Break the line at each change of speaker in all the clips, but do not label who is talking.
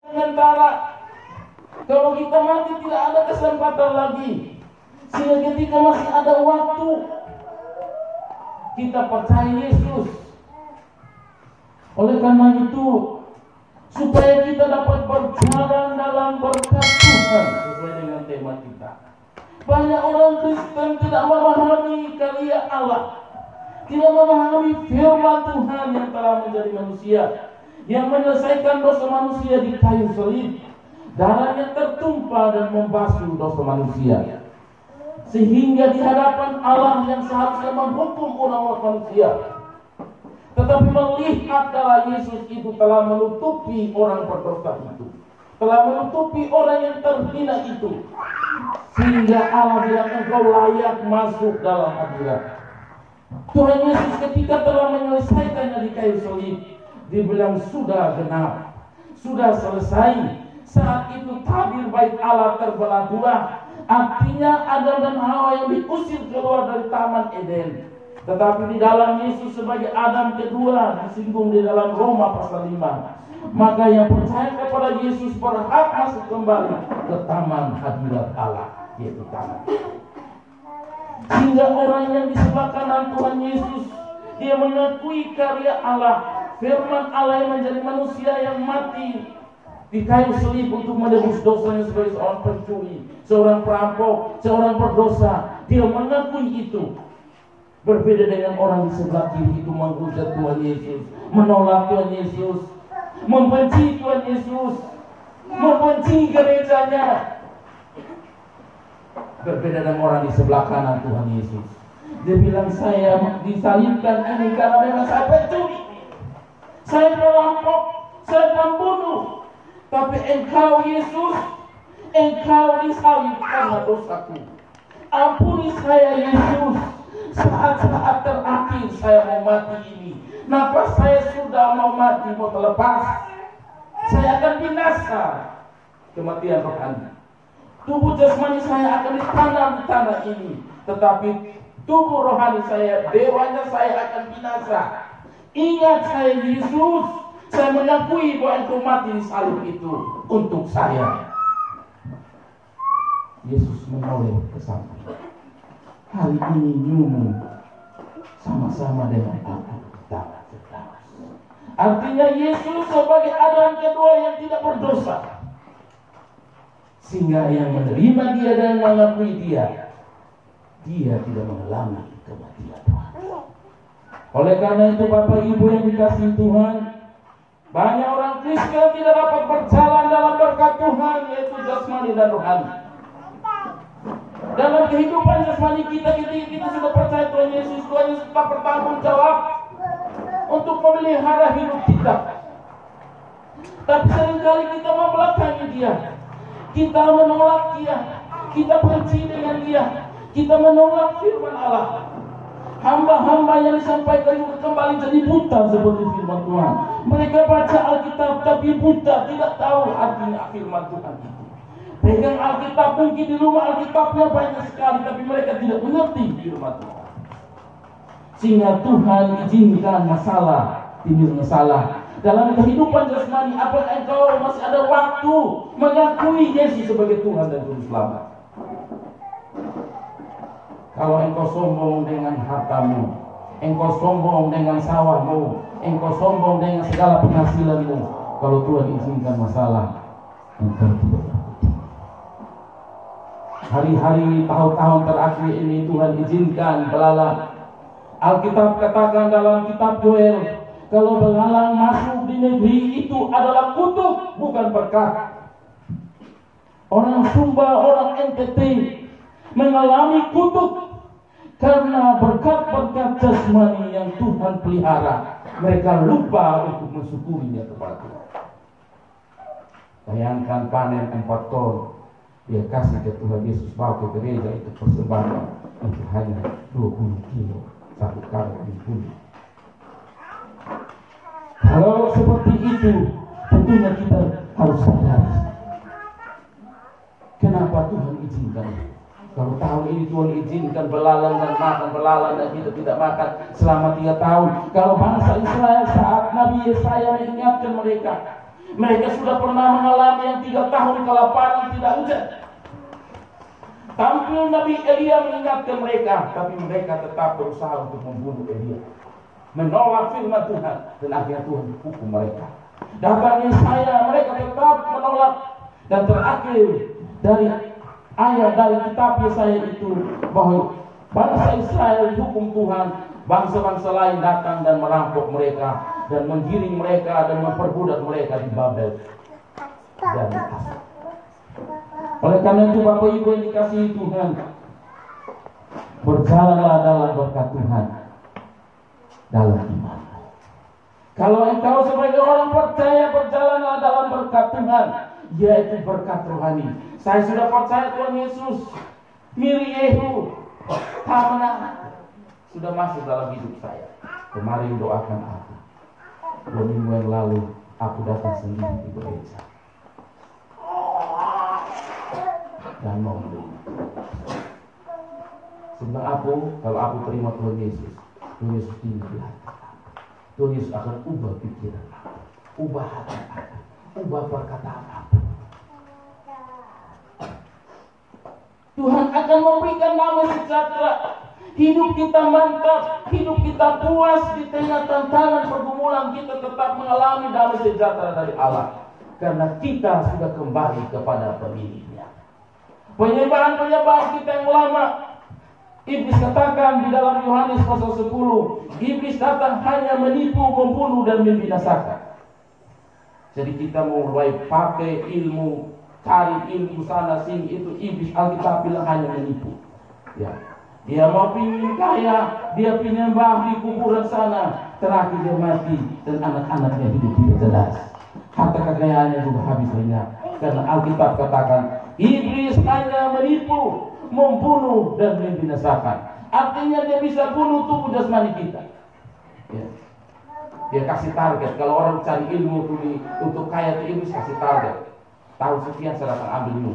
sementara. Kalau kita mati tidak ada kesempatan lagi. Sehingga ketika masih ada waktu, kita percaya Yesus. Oleh karena itu, supaya kita dapat berjalan dalam berkat Tuhan sesuai dengan tema kita. Banyak orang Kristen tidak memahami karya Allah, tidak memahami firman Tuhan yang telah menjadi manusia, yang menyelesaikan dosa manusia di kayu salib. Darahnya tertumpah dan membasuh dosa manusia, sehingga di hadapan Allah yang seharusnya menghukum orang-orang manusia, tetapi melihat bahwa Yesus itu telah menutupi orang berdosa itu, telah menutupi orang yang terhina itu, sehingga Allah bilang engkau layak masuk dalam hadirat. Tuhan Yesus ketika telah menyelesaikannya di kayu salib, dia bilang sudah genap, sudah selesai. Saat itu tabir bait Allah terbelah dua, artinya Adam dan Hawa yang diusir keluar dari Taman Eden. Tetapi di dalam Yesus sebagai Adam kedua disinggung di dalam Roma pasal 5. Maka yang percaya kepada Yesus berhak masuk kembali ke taman hadirat Allah, yaitu taman. Sehingga orang yang di sebelah kanan Tuhan Yesus, dia mengakui karya Allah, firman Allah yang menjadi manusia yang mati di kayu salib untuk menebus dosanya sebagai seorang pencuri, seorang perampok, seorang berdosa. Dia mengakui itu. Berbeda dengan orang di sebelah kiri itu menghujat Tuhan Yesus, menolak Tuhan Yesus, membenci Tuhan Yesus, membenci gerejanya. Berbeda dengan orang di sebelah kanan Tuhan Yesus. Dia bilang saya disalibkan ini karena memang saya pencuri, saya perampok, saya pembunuh. Tapi engkau Yesus, engkau disalib karena dosaku. Ampuni saya Yesus. Saat-saat terakhir saya mau mati ini, nafas saya sudah mau mati, mau terlepas. Saya akan binasa, kematian rohani. Tubuh jasmani saya akan ditanam di tanah ini, tetapi tubuh rohani saya, dewanya saya akan binasa. Ingat saya Yesus, saya mengakui bahwa engkau mati di salib itu untuk saya. Yesus menoleh ke samping. Hari ini nyumu sama-sama dengan aku tangan sebelah. Artinya Yesus sebagai Adam kedua yang tidak berdosa, sehingga yang menerima dia dan mengakui dia tidak mengalami kematian. Oleh karena itu Bapak Ibu yang dikasihi Tuhan, banyak orang Kristen tidak dapat berjalan dalam berkat Tuhan, yaitu jasmani dan rohani. Dalam kehidupan jasmani kita sudah percaya Tuhan Yesus telah bertanggung jawab untuk memelihara hidup kita. Tapi seringkali kita membelakangi dia, kita menolak dia, kita benci dengan dia, kita menolak firman Allah. Hamba-hamba yang disampaikan juga kembali jadi buta seperti firman Tuhan. Mereka baca Alkitab tapi buta, tidak tahu artinya firman Tuhan itu. Pegang Alkitab, mungkin di rumah Alkitabnya banyak sekali, tapi mereka tidak mengerti firman Tuhan. Sehingga Tuhan izinkan masalah timbul masalah dalam kehidupan jasmani. Apakah engkau masih ada waktu mengakui Yesus sebagai Tuhan dan Juru Selamat? Kalau engkau sombong dengan hartamu, engkau sombong dengan sawahmu, engkau sombong dengan segala penghasilanmu, kalau Tuhan izinkan masalah, engkau tidak dapat. Hari-hari tahun-tahun terakhir ini Tuhan izinkan belalang. Alkitab katakan dalam kitab Yoel, kalau belalang masuk di negeri itu adalah kutuk, bukan berkah. Orang Sumba, orang NTT mengalami kutuk karena berkat-berkat jasmani yang Tuhan pelihara. Mereka lupa untuk mensyukurinya kepada Tuhan. Bayangkan panen 4 ton, dia kasih ke Tuhan Yesus, bawa ke gereja, itu persembahan itu hanya 20 kilo satu kali dipulih. Kalau seperti itu, tentunya kita harus sadar kenapa Tuhan izinkan. Kalau tahun ini Tuhan izinkan belalang dan makan belalang dan kita tidak makan selama 3 tahun. Kalau bangsa Israel saat Nabi Yesaya mengingatkan mereka, Mereka sudah pernah mengalami yang 3 tahun kelaparan tidak hujan. Tampil Nabi Elia mengingatkan mereka, tapi mereka tetap berusaha untuk membunuh Elia, menolak firman Tuhan, dan akhirnya Tuhan hukum mereka. Datang Yesaya, mereka tetap menolak, dan terakhir dari ayat dari kitab Yesaya itu bahwa bangsa Israel dihukum Tuhan, bangsa-bangsa lain datang dan merampok mereka dan menggiring mereka dan memperbudak mereka di Babel dan di Asur. Oleh karena itu Bapak Ibu yang dikasihi Tuhan, berjalanlah dalam berkat Tuhan dalam iman. Kalau engkau sebagai orang percaya, berjalanlah dalam berkat Tuhan, yaitu berkat rohani. Saya sudah percaya Tuhan Yesus, Miri Yehu, Tamna sudah masuk dalam hidup saya. Kemarin doakan aku. 2 minggu yang lalu aku datang sendiri di gereja dan mau menerima. Sebab kalau aku terima Tuhan Yesus tinggal di hati. Tuhan Yesus akan ubah pikiran aku, ubah hati aku, ubah perkataan aku. Tuhan akan memberikan damai sejahtera. Hidup kita mantap, hidup kita puas di tengah tantangan pergumulan, kita tetap mengalami damai sejahtera dari Allah. Karena kita sudah kembali kepada pemiliknya. Penyembahan-penyembahan kita yang lama, Iblis katakan di dalam Yohanes pasal 10, Iblis datang hanya menipu, membunuh dan membinasakan. Jadi kita mulai pakai ilmu, cari ilmu sana sini, itu iblis. Alkitab bilang hanya menipu. Ya, dia mau pingin kaya, dia penyembah di kuburan sana, terakhir dia mati dan anak-anaknya hidup tidak jelas. Harta kekayaannya juga habis lenyap. Karena Alkitab katakan iblis hanya menipu, membunuh dan membinasakan. Artinya dia bisa bunuh tubuh jasmani kita. Ya. Dia kasih target. Kalau orang cari ilmu untuk kaya itu, iblis kasih target. Tahun sekian saya akan ambilmu,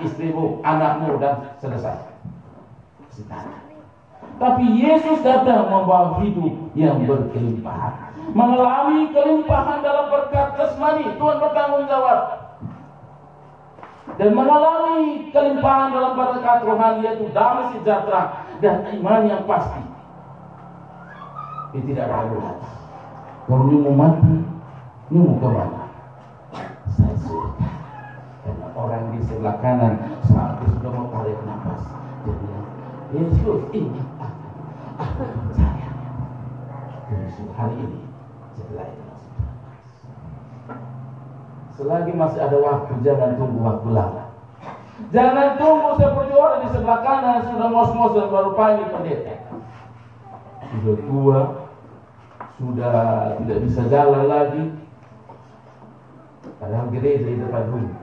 istrimu, anakmu, dan selesai. Kasih target. Tapi Yesus datang membawa hidup yang berkelimpahan, mengalami kelimpahan dalam berkat jasmani. Tuhan bertanggung jawab. Dan mengalami kelimpahan dalam berkat rohani, yaitu damai sejahtera dan iman yang pasti. Ini tidak ada lagi. Kalau ini mau mati, ini mau kemana? Saya surga. Karena orang di sebelah kanan saat dia sudah mau tarik nafas, dia bilang, Yesus ini aku percaya. Yesus hari ini setelah itu masih bernafas. Selagi masih ada waktu, jangan tunggu waktu lama. Jangan tunggu seperti orang di sebelah kanan sudah ngos-ngos dan baru panggil pendeta. Sudah tua, sudah tidak bisa jalan lagi. Padahal gereja di depan rumah,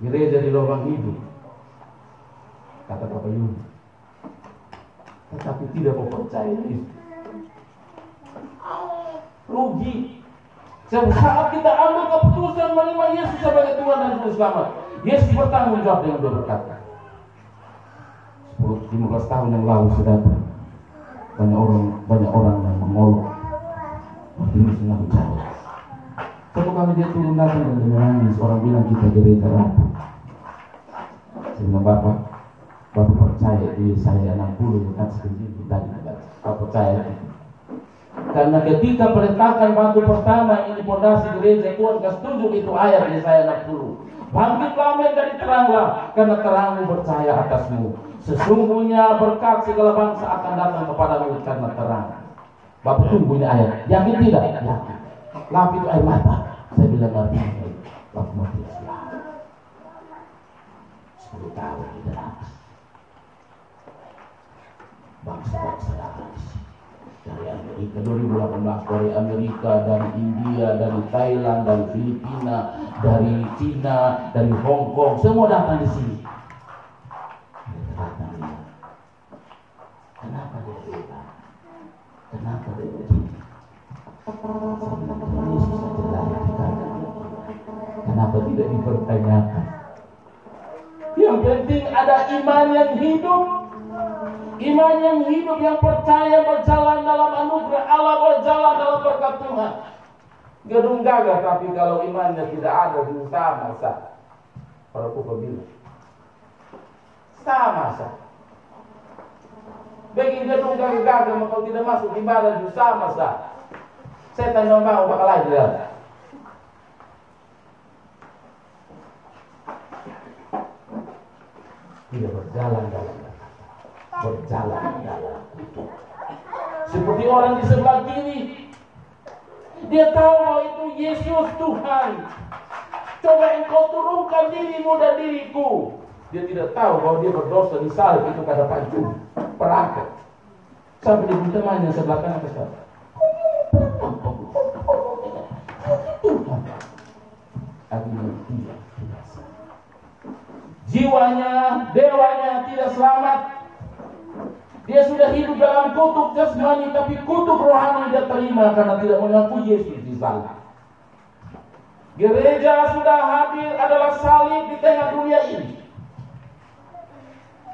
gereja di lubang hidup, kata Papa Yuni. Tetapi tidak mau percaya itu. Rugi. Saat kita ambil keputusan menerima Yesus sebagai Tuhan dan Juru Selamat, Yesus bertanggung jawab dengan berkata, 10-15 tahun yang lalu sudah banyak orang yang mengolok. Ini sudah bicara. Satu kali dia turun datang dan menangis. Orang bilang kita gereja rapuh. Saya bilang, Bapak percaya di saya 60 kan sendiri tadi. Bapak percaya itu. Karena ketika peletakan batu pertama ini pondasi gereja, Tuhan kasih tunjuk itu ayat di Yesaya 60. Bangkitlah menjadi teranglah, karena terangmu bercahaya atasmu. Sesungguhnya berkat segala bangsa akan datang kepadamu karena terang. Bapak tunggu ini ayat. Yakin tidak? Yakin. Lap itu air mata. Saya bilang nanti Bapak mati selalu 10 tahun di dalam bangsa-bangsa datang dari Amerika 2018, dari Amerika, dari India, dari Thailand, dari Filipina, dari Cina, dari Hong Kong, semua datang di sini. Kenapa dia bilang? Kenapa dia begini? Yesus saja layak dikatakan. Kenapa tidak dipertanyakan? Yang penting ada iman yang hidup. Iman yang hidup, yang percaya, berjalan dalam anugerah Allah, berjalan dalam berkat Tuhan. Gedung gagah, tapi kalau imannya tidak ada, sama saja. Para bilang sama saja. Bikin gedung gagah, kalau tidak masuk ibadah juga sama saja. Setan yang mau bakal aja. Tidak berjalan dalam berjalan dalam itu. Seperti orang di sebelah kiri, dia tahu bahwa itu Yesus Tuhan. Coba engkau turunkan dirimu dan diriku. Dia tidak tahu bahwa dia berdosa di salib itu kada pancung perangkat. Sampai di temannya sebelah kanan ke sebelah. Jiwanya, dewanya tidak selamat. Dia sudah hidup dalam kutuk jasmani, tapi kutuk rohani dia terima karena tidak mengaku Yesus di salib. Gereja sudah hadir adalah salib di tengah dunia ini.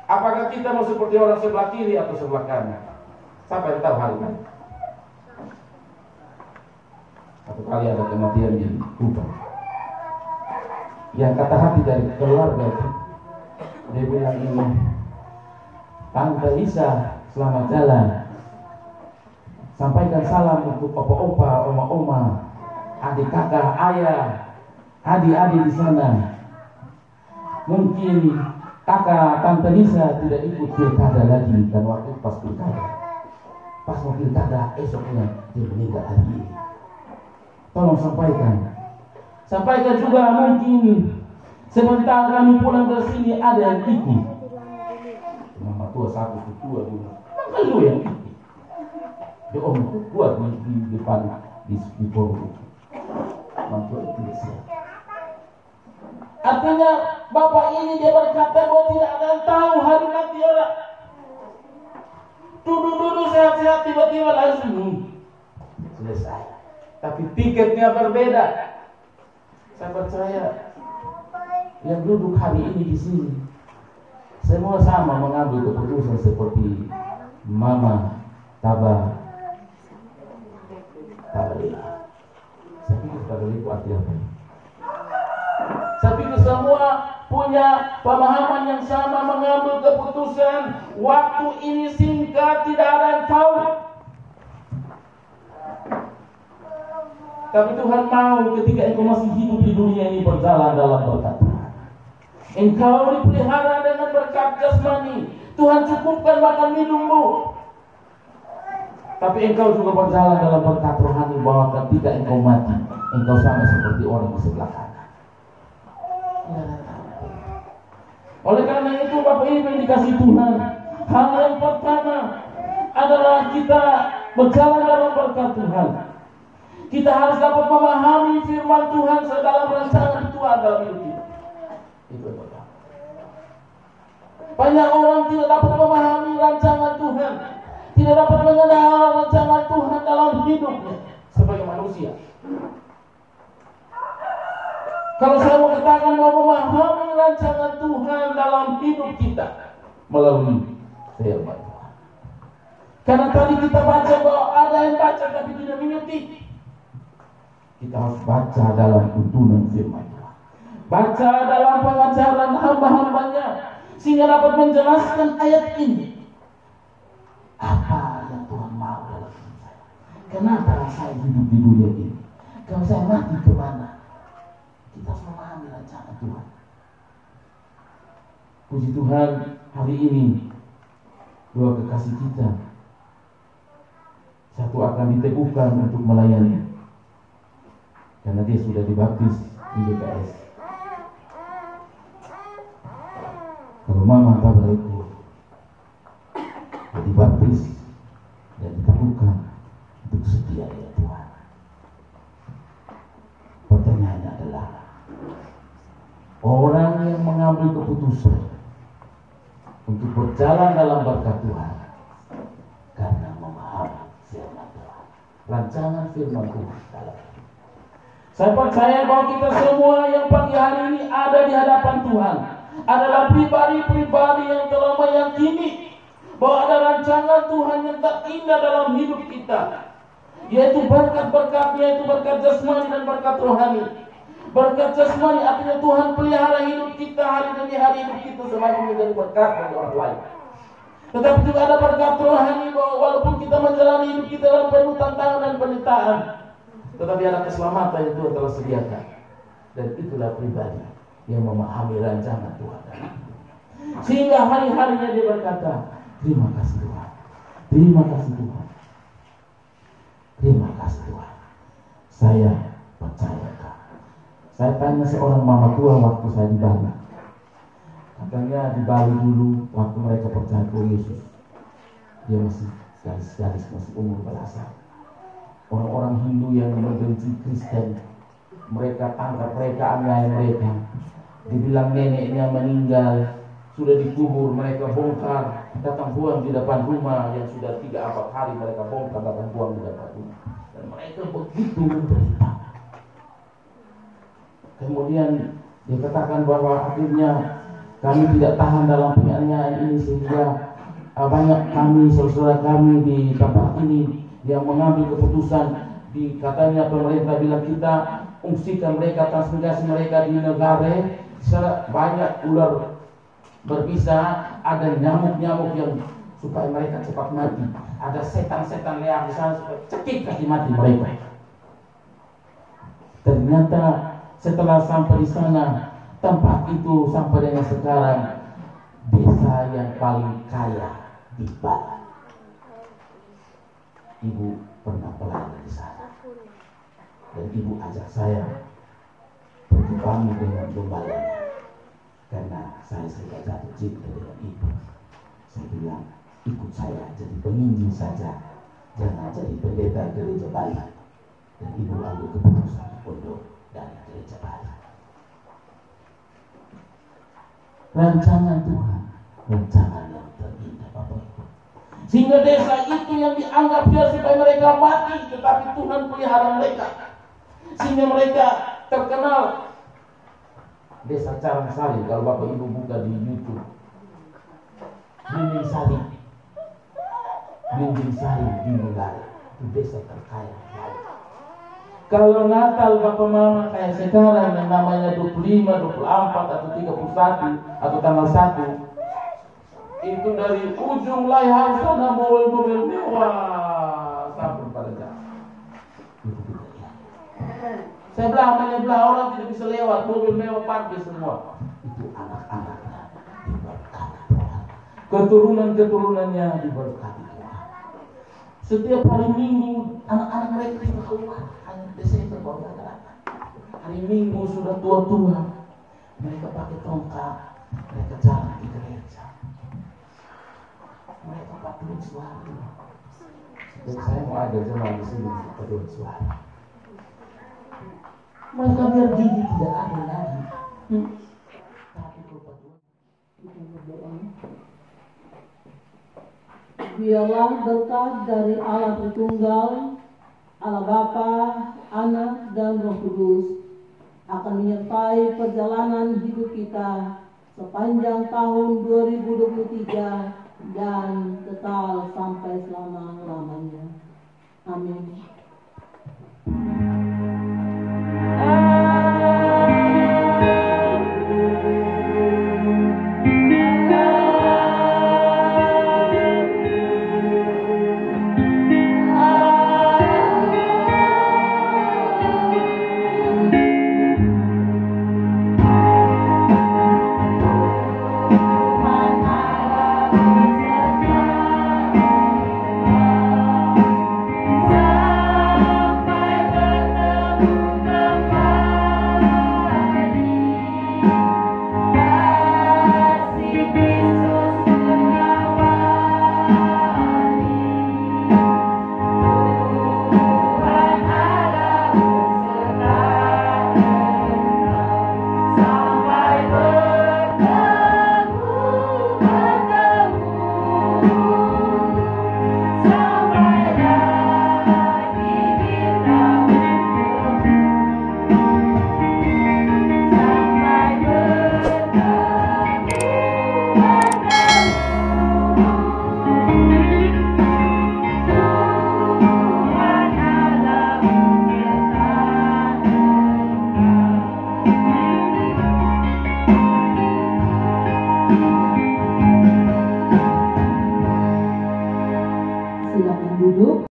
Apakah kita mau seperti orang sebelah kiri atau sebelah kanan? Siapa yang tahu hari ini? Satu kali ada kematian di Kuba. Yang kata hati dari keluarga itu, dia bilang ini, Tante Lisa, selamat jalan. Sampaikan salam untuk opa-opa, oma-oma, adik kakak, ayah, adik-adik di sana. Mungkin kakak Tante Lisa tidak ikut pilkada lagi, dan waktu pas pilkada, pas mau pilkada esoknya dia meninggal hari ini. Tolong sampaikan juga mungkin sebentar kami pulang ke sini ada yang ikut. Mama tua satu tua dulu, maka lu yang ikut. Dia om kuat di depan di forum. Mantu itu siap. Artinya bapak ini dia berkata bahwa tidak ada yang tahu hari nanti orang. Duduk sehat-sehat tiba-tiba langsung selesai. Tapi tiketnya berbeda. Saya percaya yang duduk hari ini di sini semua sama mengambil keputusan seperti Mama Tabali. Saya pikir Tabali itu arti apa? Saya pikir semua punya pemahaman yang sama, mengambil keputusan. Waktu ini singkat, tidak ada yang tahu. Tapi Tuhan mau ketika engkau masih hidup di dunia ini berjalan dalam berkat Tuhan. Engkau dipelihara dengan berkat jasmani. Tuhan cukupkan makan minummu. Tapi engkau juga berjalan dalam berkat rohani, bahwa ketika engkau mati, engkau sama seperti orang di sebelah kanan. Oleh karena itu Bapak Ibu yang dikasih Tuhan, hal yang pertama adalah kita berjalan dalam berkat Tuhan. Kita harus dapat memahami firman Tuhan sedalam rancangan Tuhan dalam hidup kita. Itu yang pertama. Banyak orang tidak dapat memahami rancangan Tuhan, tidak dapat mengenal rancangan Tuhan dalam hidupnya sebagai manusia. Kalau saya mau katakan mau memahami rancangan Tuhan dalam hidup kita melalui firman Tuhan. Karena tadi kita baca bahwa ada yang baca tapi tidak mengerti. Kita harus baca dalam tuntunan firman Tuhan, baca dalam pengajaran hamba-hambanya, sehingga dapat menjelaskan ayat ini. Apa yang Tuhan mau dalam hidup saya? Kenapa saya hidup di dunia ini? Kalau saya mati kemana? Kita harus memahami rancangan Tuhan. Puji Tuhan, hari ini dua kekasih kita, satu akan diteguhkan untuk melayani karena dia sudah dibaptis di BKS. Kalau Mama Tabla itu dibaptis dan diteguhkan untuk setia ya Tuhan. Pertanyaannya adalah, orang yang mengambil keputusan untuk berjalan dalam berkat Tuhan karena memahami firman Tuhan, rancangan firman Tuhan dalam hidup. Saya percaya bahwa kita semua yang pagi hari ini ada di hadapan Tuhan adalah pribadi-pribadi yang telah meyakini bahwa ada rancangan Tuhan yang tak indah dalam hidup kita, yaitu berkat-berkatnya, yaitu berkat jasmani dan berkat rohani. Berkat jasmani artinya Tuhan pelihara hidup kita hari demi hari, hidup kita semakin menjadi berkat bagi orang lain. Tetapi juga ada berkat rohani, bahwa walaupun kita menjalani hidup kita dalam penuh tantangan dan penderitaan, tetapi ada keselamatan yang Tuhan telah sediakan. Dan itulah pribadi yang memahami rancangan Tuhan. Sehingga hari-harinya dia berkata, terima kasih Tuhan, terima kasih Tuhan, terima kasih Tuhan, saya percaya Kak. Saya tanya seorang mama tua waktu saya di Bali. Katanya di Bali dulu waktu mereka percaya ke Yesus, dia masih gadis-gadis, masih umur belasan. Orang-orang Hindu yang membenci Kristen, mereka tangkap mereka, aniaya mereka. Dibilang neneknya meninggal, sudah dikubur, mereka bongkar, datang buang di depan rumah yang sudah 3-4 hari mereka bongkar, datang buang di depan rumah. Dan mereka begitu menderita. Kemudian dikatakan bahwa akhirnya kami tidak tahan dalam penganiayaan ini, sehingga banyak kami, saudara kami di tempat ini yang mengambil keputusan. Katanya pemerintah bilang kita ungsikan mereka, transmigrasi mereka di negara. Banyak ular berbisa, ada nyamuk-nyamuk yang supaya mereka cepat mati, ada setan-setan liar di sana supaya cekik kasih mati mereka. Ternyata setelah sampai di sana, tempat itu sampai dengan sekarang desa yang paling kaya di Bali. Ibu pernah pelayanan di sana, dan ibu ajak saya pergi pamit dengan gembalanya, karena saya jatuh cinta dengan ibu. Saya bilang, ikut saya jadi penginjil saja, jangan jadi pendeta gereja Bali. Dan ibu ambil keputusan untuk dari gereja Bali. Rancangan Tuhan, rancangan yang terindah Bapak Ibu. Sehingga desa itu yang dianggap biasa supaya mereka mati, tetapi Tuhan pelihara mereka. Sehingga mereka terkenal. Desa Carang Sari, kalau Bapak Ibu buka di YouTube, Dinding Sari, Dinding Sari di Negara, itu desa terkaya. Kalau Natal Bapak Mama kayak sekarang yang namanya 25, 24 atau 31 atau tanggal 1, itu dari ujung Lighthouse sana mobil-mobil mewah sampai pada jalan. Saya belah orang tidak bisa lewat, mobil mewah parkir semua. Itu anak-anaknya diberkati Tuhan, keturunan-keturunannya diberkati Tuhan. Setiap hari Minggu anak-anak mereka sudah keluar. Desember baru datang. Hari Minggu sudah tua-tua, mereka pakai tongkat, mereka jalan di gereja, mereka paduan suara. Dan saya mau ada jemaat di sini paduan suara. Mereka biar gigi tidak ada lagi. Tapi kalau paduan, kita berdoa. Biarlah berkat dari Allah Tritunggal, Allah Bapa, Anak, dan Roh Kudus akan menyertai perjalanan hidup kita sepanjang tahun 2023 dan kekal sampai selama-lamanya. Amin.
duduk.